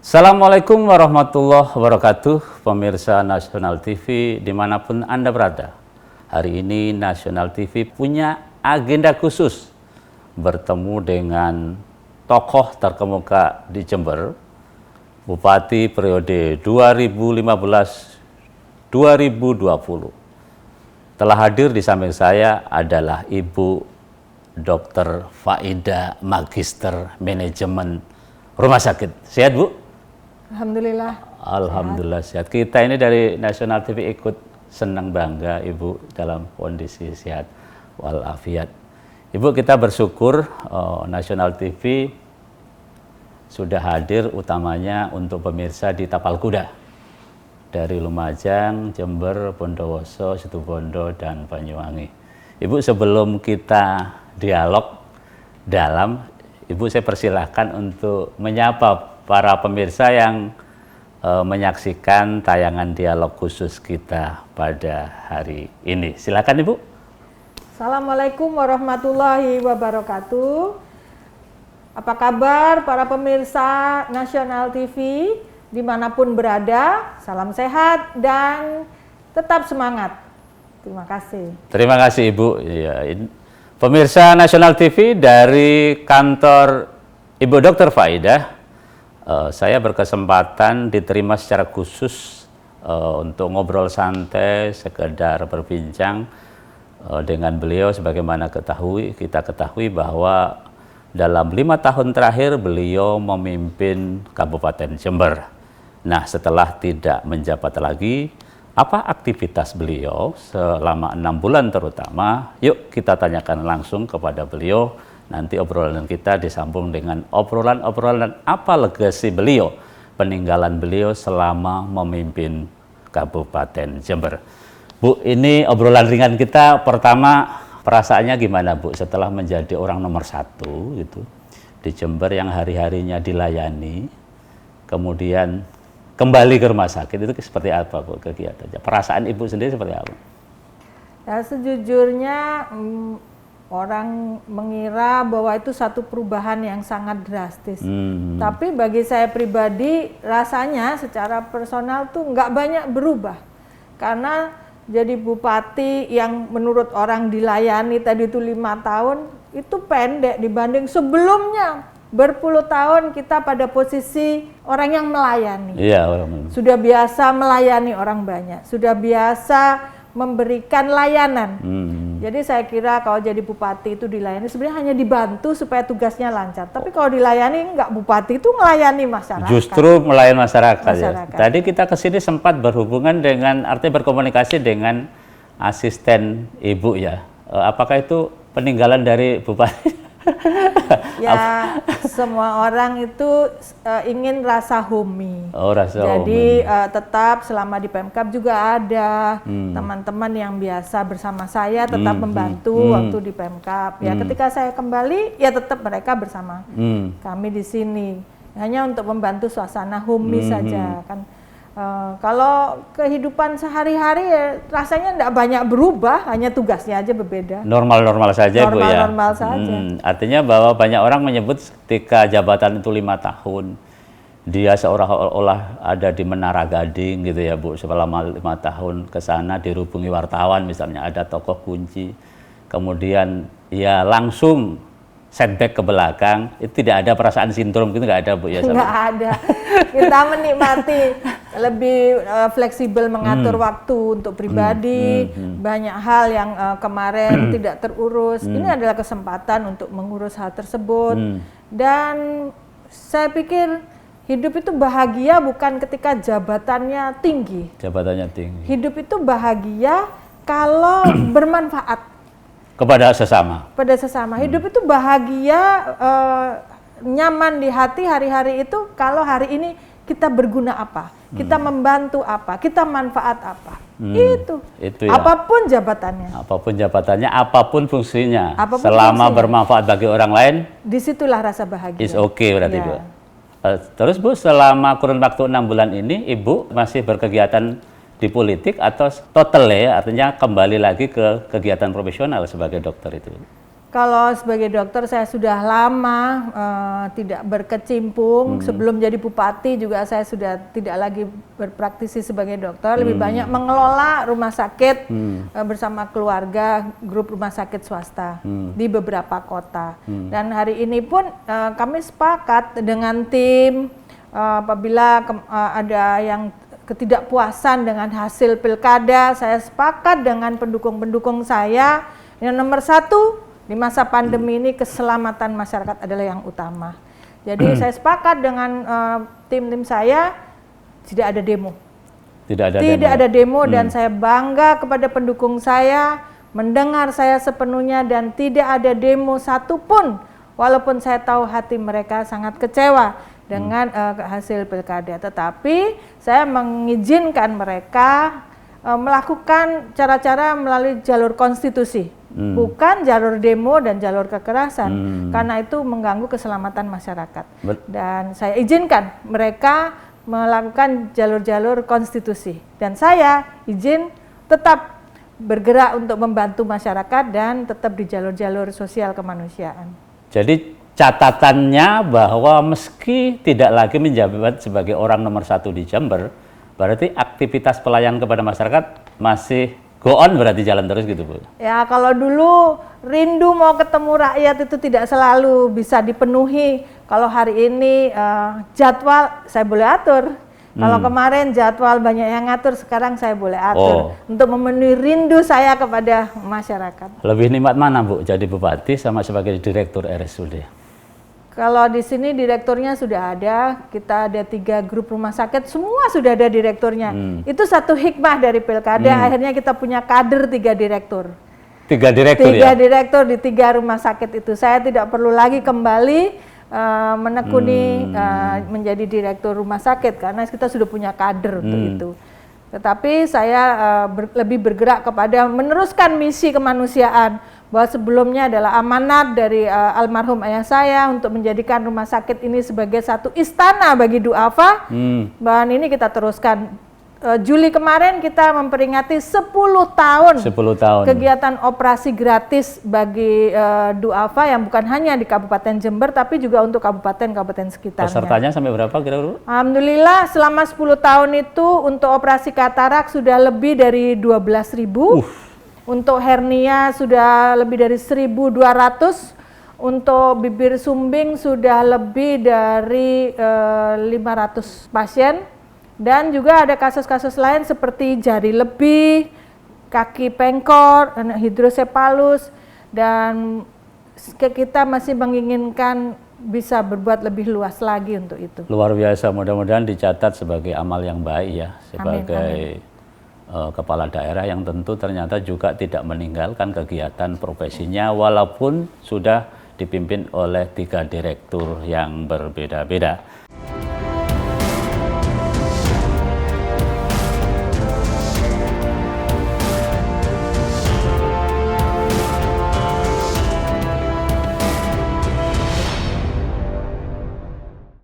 Assalamualaikum warahmatullahi wabarakatuh, pemirsa Nasional TV dimanapun Anda berada. Hari ini Nasional TV punya agenda khusus bertemu dengan tokoh terkemuka di Jember, Bupati periode 2015-2020. Telah hadir di samping saya adalah Ibu Dr. Faidah, Magister Manajemen Rumah Sakit. Sehat, Bu? Alhamdulillah. Alhamdulillah sehat. Kita ini dari Nasional TV ikut senang bangga Ibu dalam kondisi sehat walafiat. Ibu, kita bersyukur Nasional TV sudah hadir utamanya untuk pemirsa di Tapal Kuda dari Lumajang, Jember, Bondowoso, Situbondo, dan Banyuwangi. Ibu, sebelum kita dialog dalam, Ibu saya persilahkan untuk menyapa para pemirsa yang menyaksikan tayangan dialog khusus kita pada hari ini. Silakan, Ibu. Assalamualaikum warahmatullahi wabarakatuh. Apa kabar para pemirsa Nasional TV dimanapun berada? Salam sehat dan tetap semangat. Terima kasih. Terima kasih, Ibu. Ya, pemirsa Nasional TV dari kantor Ibu Dr. Faidah, saya berkesempatan diterima secara khusus untuk ngobrol santai, sekedar berbincang dengan beliau. Sebagaimana kita ketahui bahwa dalam 5 tahun terakhir beliau memimpin Kabupaten Jember. Nah, setelah tidak menjabat lagi, apa aktivitas beliau selama 6 bulan terutama? Yuk kita tanyakan langsung kepada beliau. Nanti obrolan kita disambung dengan obrolan apa legasi beliau, peninggalan beliau selama memimpin Kabupaten Jember. Bu, ini obrolan ringan kita. Pertama, perasaannya gimana, Bu, setelah menjadi orang nomor 1 gitu di Jember yang hari-harinya dilayani, kemudian kembali ke rumah sakit, itu seperti apa, Bu, kegiatannya? Perasaan Ibu sendiri seperti apa? Ya, sejujurnya orang mengira bahwa itu satu perubahan yang sangat drastis. Tapi bagi saya pribadi, rasanya secara personal tuh nggak banyak berubah. Karena jadi bupati yang menurut orang dilayani tadi itu 5 tahun, itu pendek dibanding sebelumnya. Berpuluh tahun kita pada posisi orang yang melayani. Iya, sudah biasa melayani orang banyak, sudah biasa memberikan layanan. Jadi saya kira kalau jadi bupati itu dilayani sebenarnya hanya dibantu supaya tugasnya lancar. Tapi kalau dilayani, enggak, bupati itu melayani masyarakat. Justru melayani masyarakat. Ya. Tadi kita ke sini sempat berhubungan dengan, artinya berkomunikasi dengan asisten Ibu ya. Apakah itu peninggalan dari bupati? Ya, semua orang itu ingin rasa homey. Oh, rasa jadi tetap selama di Pemkab juga ada teman-teman yang biasa bersama saya tetap membantu waktu di Pemkab. Ya, ketika saya kembali ya tetap mereka bersama kami di sini. Hanya untuk membantu suasana homey saja kan. Kalau kehidupan sehari-hari ya rasanya tidak banyak berubah, hanya tugasnya aja berbeda. Normal-normal saja, Bu, ya. Normal saja. Artinya bahwa banyak orang menyebut ketika jabatan itu 5 tahun, dia seolah-olah ada di Menara Gading gitu ya, Bu. Selama 5 tahun ke sana dihubungi wartawan misalnya, ada tokoh kunci, kemudian ya langsung setback ke belakang, itu tidak ada perasaan sindrom gitu, nggak ada, Bu, ya? Nggak ada. Kita menikmati lebih fleksibel mengatur waktu untuk pribadi, banyak hal yang kemarin tidak terurus. Ini adalah kesempatan untuk mengurus hal tersebut. Dan saya pikir hidup itu bahagia bukan ketika jabatannya tinggi. Jabatannya tinggi. Hidup itu bahagia kalau bermanfaat kepada sesama. Pada sesama. Hidup itu bahagia, nyaman di hati hari-hari itu kalau hari ini kita berguna apa, kita membantu apa, kita manfaat apa. Itu ya. Apapun jabatannya. Apapun jabatannya, apapun fungsinya. Apapun selama fungsinya. Bermanfaat bagi orang lain, disitulah rasa bahagia. Is okay berarti, ya. Bu. Terus, Bu, selama kurun waktu 6 bulan ini, Ibu masih berkegiatan di politik atau total ya, artinya kembali lagi ke kegiatan profesional sebagai dokter itu? Kalau sebagai dokter saya sudah lama tidak berkecimpung. Sebelum jadi bupati juga saya sudah tidak lagi berpraktisi sebagai dokter, lebih banyak mengelola rumah sakit bersama keluarga, grup rumah sakit swasta di beberapa kota. Dan hari ini pun kami sepakat dengan tim apabila ada yang ketidakpuasan dengan hasil pilkada, saya sepakat dengan pendukung-pendukung saya. Yang nomor satu, di masa pandemi ini keselamatan masyarakat adalah yang utama. Jadi saya sepakat dengan tim-tim saya, tidak ada demo. Tidak ada demo dan saya bangga kepada pendukung saya, mendengar saya sepenuhnya dan tidak ada demo satupun. Walaupun saya tahu hati mereka sangat kecewa dengan hasil pilkada. Tetapi saya mengizinkan mereka melakukan cara-cara melalui jalur konstitusi, bukan jalur demo dan jalur kekerasan, karena itu mengganggu keselamatan masyarakat. Dan saya izinkan mereka melakukan jalur-jalur konstitusi, dan saya izin tetap bergerak untuk membantu masyarakat dan tetap di jalur-jalur sosial kemanusiaan. Jadi catatannya bahwa meski tidak lagi menjabat sebagai orang nomor 1 di Jember, berarti aktivitas pelayanan kepada masyarakat masih go on, berarti jalan terus gitu, Bu? Ya, kalau dulu rindu mau ketemu rakyat itu tidak selalu bisa dipenuhi. Kalau hari ini jadwal saya boleh atur. Kalau kemarin jadwal banyak yang ngatur, sekarang saya boleh atur untuk memenuhi rindu saya kepada masyarakat. Lebih nikmat mana, Bu, jadi bupati sama sebagai direktur RSUD? Kalau di sini direkturnya sudah ada, kita ada 3 grup rumah sakit, semua sudah ada direkturnya. Itu satu hikmah dari pilkada, akhirnya kita punya kader 3 direktur. 3 direktur 3 direktur di 3 rumah sakit itu. Saya tidak perlu lagi kembali menekuni menjadi direktur rumah sakit, karena kita sudah punya kader untuk itu. Tetapi saya lebih bergerak kepada meneruskan misi kemanusiaan, bahwa sebelumnya adalah amanat dari almarhum ayah saya untuk menjadikan rumah sakit ini sebagai satu istana bagi duafa. Bahan ini kita teruskan. Juli kemarin kita memperingati 10 tahun kegiatan operasi gratis bagi duafa yang bukan hanya di Kabupaten Jember tapi juga untuk kabupaten-kabupaten sekitarnya. Pesertanya sampai berapa kira-kira? Alhamdulillah selama 10 tahun itu untuk operasi katarak sudah lebih dari 12.000. Untuk hernia sudah lebih dari 1.200, untuk bibir sumbing sudah lebih dari 500 pasien, dan juga ada kasus-kasus lain seperti jari lebih, kaki pengkor, hidrosepalus, dan kita masih menginginkan bisa berbuat lebih luas lagi untuk itu. Luar biasa, mudah-mudahan dicatat sebagai amal yang baik ya, sebagai kepala daerah yang tentu ternyata juga tidak meninggalkan kegiatan profesinya walaupun sudah dipimpin oleh 3 direktur yang berbeda-beda.